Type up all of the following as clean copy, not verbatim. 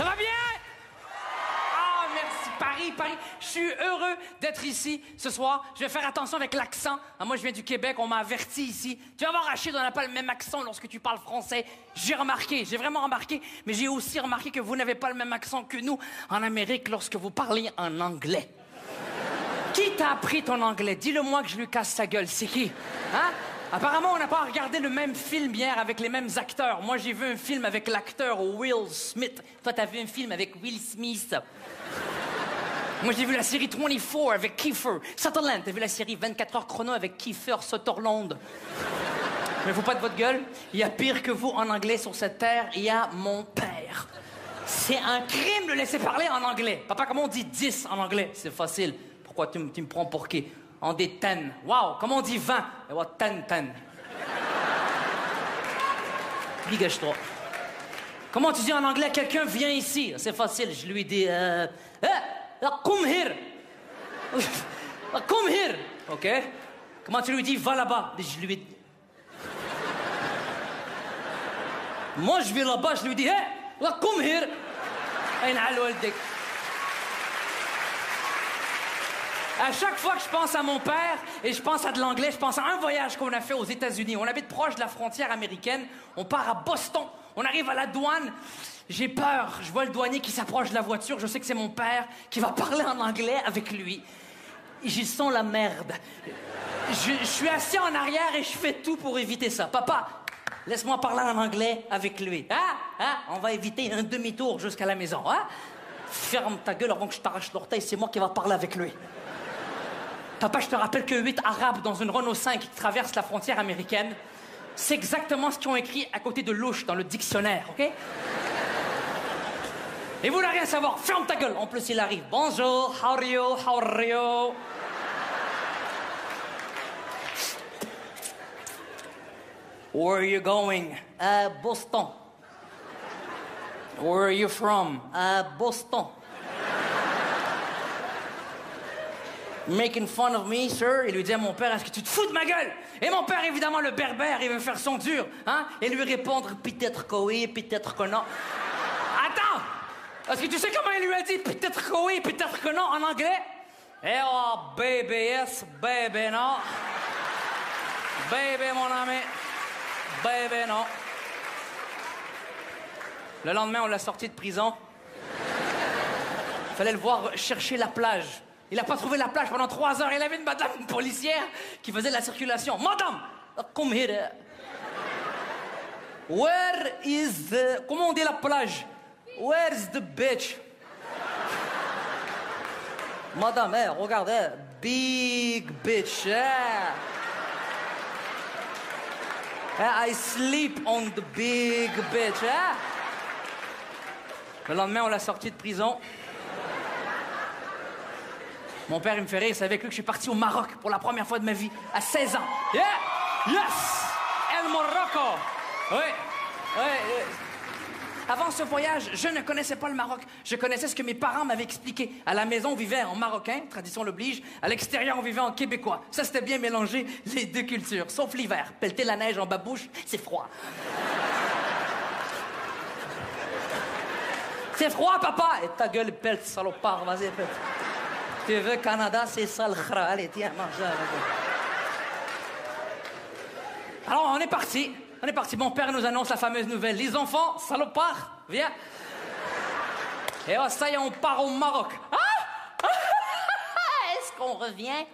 Ça va bien? Ah, merci. Paris. Je suis heureux d'être ici ce soir. Je vais faire attention avec l'accent. Ah, moi, je viens du Québec. On m'a averti ici. Tu vas voir, Rachid, on n'a pas le même accent lorsque tu parles français. J'ai vraiment remarqué. Mais j'ai aussi remarqué que vous n'avez pas le même accent que nous en Amérique lorsque vous parlez en anglais. Qui t'a appris ton anglais? Dis-le-moi que je lui casse sa gueule. C'est qui? Hein? Apparemment, on n'a pas regardé le même film hier avec les mêmes acteurs. Moi, j'ai vu un film avec l'acteur Will Smith. Toi, t'as vu un film avec Will Smith. Moi, j'ai vu la série 24 avec Kiefer Sutherland. T'as vu la série 24 heures chrono avec Kiefer Sutherland. Mais faut pas de votre gueule. Il y a pire que vous en anglais sur cette terre. Il y a mon père. C'est un crime de laisser parler en anglais. Papa, comment on dit 10 en anglais? C'est facile. Pourquoi tu me prends pour qui? On dit 10. Wow, comment on dit 20? Et what, 10. Dégage-toi. Comment tu dis en anglais, quelqu'un vient ici? C'est facile, je lui dis, come here. Come here. OK? Comment tu lui dis, va là-bas? Je lui dis... Moi, je vais là-bas, je lui dis, come here. À chaque fois que je pense à mon père et je pense à de l'anglais, je pense à un voyage qu'on a fait aux États-Unis. On habite proche de la frontière américaine. On part à Boston. On arrive à la douane. J'ai peur. Je vois le douanier qui s'approche de la voiture. Je sais que c'est mon père qui va parler en anglais avec lui. J'y sens la merde. Je suis assis en arrière et je fais tout pour éviter ça. Papa, laisse-moi parler en anglais avec lui. On va éviter un demi-tour jusqu'à la maison. Ferme ta gueule avant que je t'arrache l'orteil. C'est moi qui va parler avec lui. Papa, je te rappelle que 8 Arabes dans une Renault 5 qui traversent la frontière américaine, c'est exactement ce qu'ils ont écrit à côté de louche dans le dictionnaire, OK? Et vous n'avez rien à savoir, ferme ta gueule. En plus, il arrive. Bonjour, how are you? Where are you going? Boston. Where are you from? Boston. Making fun of me, sir? Il lui dit à mon père, est-ce que tu te fous de ma gueule? Et mon père, évidemment, le berbère, il veut faire son dur, hein? Et lui répondre, peut-être que oui, peut-être que non. Attends! Est-ce que tu sais comment il lui a dit peut-être que oui, peut-être que non en anglais? Oh, baby, yes, baby, non. Baby, mon ami. Baby, non. Le lendemain, on l'a sorti de prison. Fallait le voir chercher la plage. Il n'a pas trouvé la plage pendant 3 heures. Il avait une madame policière qui faisait de la circulation. Madame, come here. Where is the... Comment on dit la plage? Where's the beach? Madame, regardez. Big beach. I sleep on the big beach. Le lendemain, on l'a sorti de prison. Mon père, il me fait rire. C'est avec lui que je suis parti au Maroc pour la première fois de ma vie, à 16 ans. Yeah! Yes! El Morocco! Oui. Avant ce voyage, je ne connaissais pas le Maroc. Je connaissais ce que mes parents m'avaient expliqué. À la maison, on vivait en marocain, tradition l'oblige. À l'extérieur, on vivait en québécois. Ça, c'était bien mélangé, les deux cultures. Sauf l'hiver. Pelleter la neige en babouche, c'est froid. C'est froid, papa! Et ta gueule, pelle, salopard. Vas-y, pelle. Tu veux Canada, c'est ça le khra. Allez, tiens, mange. Alors, on est parti. Mon père nous annonce la fameuse nouvelle. Les enfants, salopard, viens. Et oh, ça y est, on part au Maroc. Est-ce qu'on revient?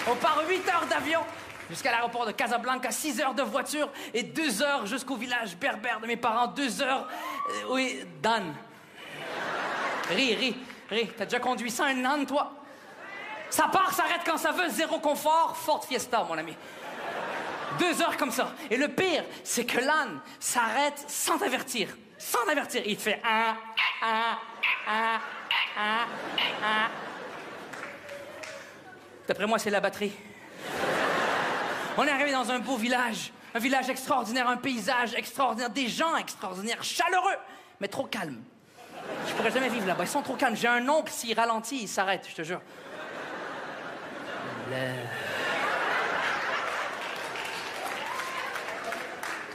On part 8 heures d'avion jusqu'à l'aéroport de Casablanca, 6 heures de voiture et 2 heures jusqu'au village berbère de mes parents. 2 heures... oui, Dan. Ris. T'as déjà conduit ça, un âne, toi? Ça part, s'arrête quand ça veut, zéro confort, Ford Fiesta, mon ami. 2 heures comme ça. Et le pire, c'est que l'âne s'arrête sans t'avertir. Il te fait D'après moi, c'est la batterie. On est arrivé dans un beau village. Un village extraordinaire, un paysage extraordinaire, des gens extraordinaires, chaleureux, mais trop calmes. Je pourrais jamais vivre là-bas. Ils sont trop calmes. J'ai un oncle, s'il ralentit, il s'arrête, je te jure.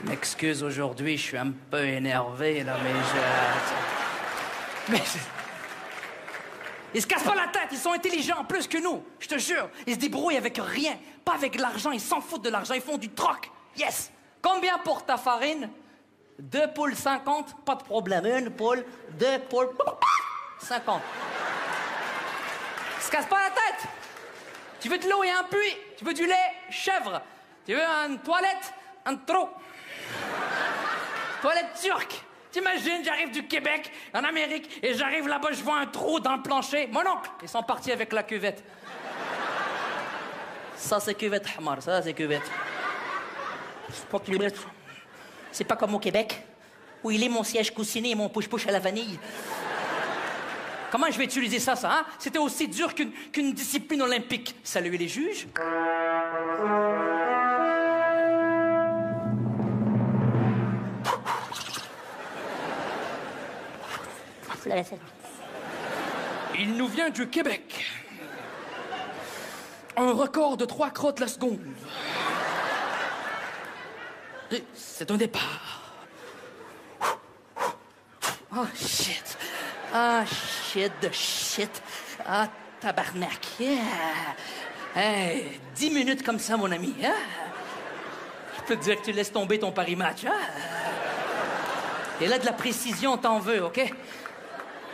M'excuse aujourd'hui, je suis un peu énervé, là, mais Ils se cassent pas la tête, ils sont intelligents plus que nous, je te jure. Ils se débrouillent avec rien, pas avec l'argent, ils s'en foutent de l'argent, ils font du troc. Yes! Combien pour ta farine? 2 poules 50, pas de problème. 1 poule, 2 poules, 50. Ils se cassent pas la tête. Tu veux de l'eau et un puits, tu veux du lait, chèvre. Tu veux une toilette, un trou. Toilette turque. T'imagines, j'arrive du Québec, en Amérique, et j'arrive là-bas, je vois un trou dans le plancher. Mon oncle, ils sont partis avec la cuvette. Ça, c'est cuvette, Hamar, ça, c'est cuvette. C'est pas comme au Québec, où il est mon siège coussiné et mon push-push à la vanille. Comment je vais utiliser ça, hein? C'était aussi dur qu'une discipline olympique. Saluer les juges. Il nous vient du Québec. Un record de 3 crottes la seconde. C'est un départ. Oh, shit. Ah, shit de shit. Ah, tabarnak. Yeah. Hey, 10 minutes comme ça, mon ami. Hein? Je peux te dire que tu laisses tomber ton pari-match. Hein? Et là, de la précision, t'en veux, OK?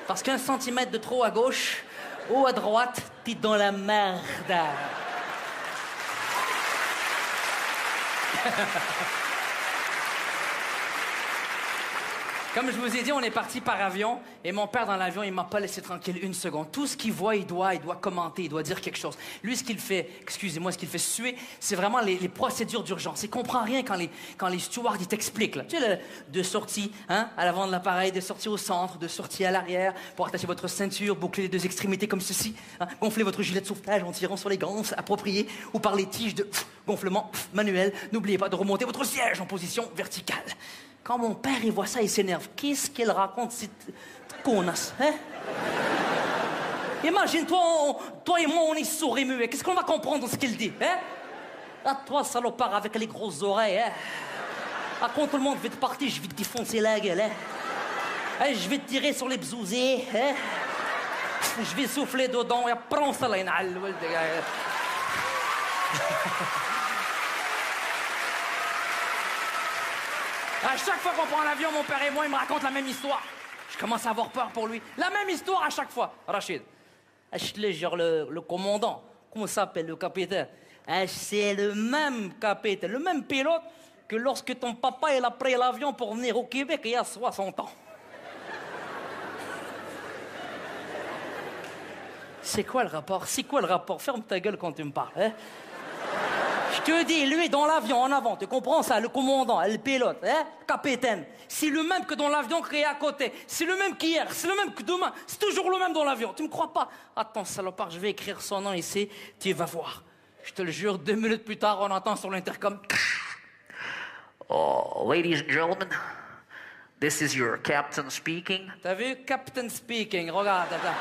Parce qu'1 centimètre de trop à gauche ou à droite, t'es dans la merde. Comme je vous ai dit, on est parti par avion et mon père dans l'avion, il m'a pas laissé tranquille une seconde. Tout ce qu'il voit, il doit commenter, il doit dire quelque chose. Lui, ce qu'il fait, excusez-moi, ce qu'il fait suer, c'est vraiment les procédures d'urgence. Il comprend rien quand les stewards, ils t'expliquent, là. Tu sais, de sortie, hein, à l'avant de l'appareil, de sortie au centre, de sortie à l'arrière, pour attacher votre ceinture, boucler les 2 extrémités comme ceci, hein, gonfler votre gilet de sauvetage en tirant sur les gants appropriés ou par les tiges de gonflement manuel. N'oubliez pas de remonter votre siège en position verticale. Quand mon père, il voit ça, il s'énerve. Qu'est-ce qu'il raconte, cette connasse, hein? Imagine-toi, toi et moi, on est sourds et muets. Qu'est-ce qu'on va comprendre de ce qu'il dit, hein? Ah, toi, salopard, avec les grosses oreilles, hein? Ah, quand tout le monde va te partir, je vais te défoncer la gueule, hein? Hein, je vais te tirer sur les bzouzés, hein? Je vais souffler dedans, et prends ça, là, À chaque fois qu'on prend l'avion, mon père et moi, il me raconte la même histoire. Je commence à avoir peur pour lui. La même histoire à chaque fois. Rachid, genre le commandant, comment s'appelle, le capitaine? C'est le même capitaine, le même pilote que lorsque ton papa il a pris l'avion pour venir au Québec il y a 60 ans. C'est quoi le rapport? C'est quoi le rapport? Ferme ta gueule quand tu me parles, hein? Je te dis, lui, dans l'avion, en avant, tu comprends ça? Le commandant, le pilote, hein? Capitaine. C'est le même que dans l'avion créé à côté. C'est le même qu'hier, c'est le même que demain. C'est toujours le même dans l'avion. Tu me crois pas? Attends, salopard, je vais écrire son nom ici. Tu vas voir. Je te le jure, 2 minutes plus tard, on entend sur l'intercom. Oh, ladies and gentlemen, this is your captain speaking. T'as vu? Captain speaking. Regarde, attends.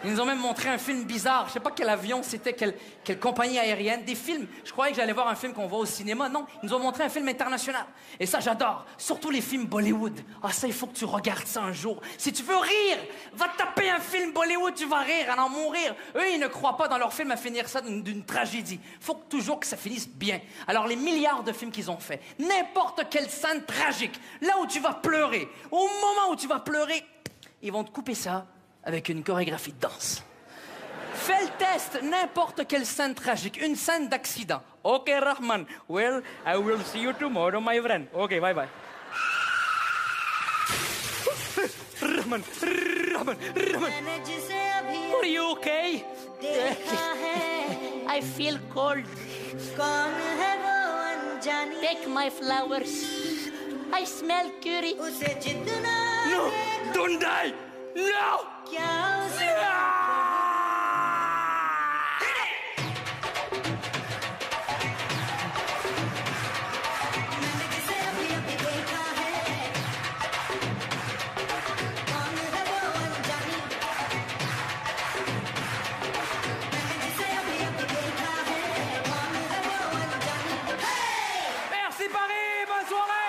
Ils nous ont même montré un film bizarre. Je sais pas quel avion c'était, quelle compagnie aérienne. Des films. Je croyais que j'allais voir un film qu'on voit au cinéma. Non, ils nous ont montré un film international. Et ça, j'adore. Surtout les films Bollywood. Ah, ça, il faut que tu regardes ça un jour. Si tu veux rire, va taper un film Bollywood, tu vas rire, à en mourir. Eux, ils ne croient pas dans leur film à finir ça d'une tragédie. Faut toujours que ça finisse bien. Alors, les milliards de films qu'ils ont fait, n'importe quelle scène tragique, là où tu vas pleurer, au moment où tu vas pleurer, ils vont te couper ça avec une chorégraphie de danse. Fais le test, n'importe quelle scène tragique, une scène d'accident. OK, Rahman, well, I will see you tomorrow, my friend. OK, bye bye. Rahman. Are you okay? I feel cold. Take my flowers. I smell curry. No, don't die. No! Bonne soirée!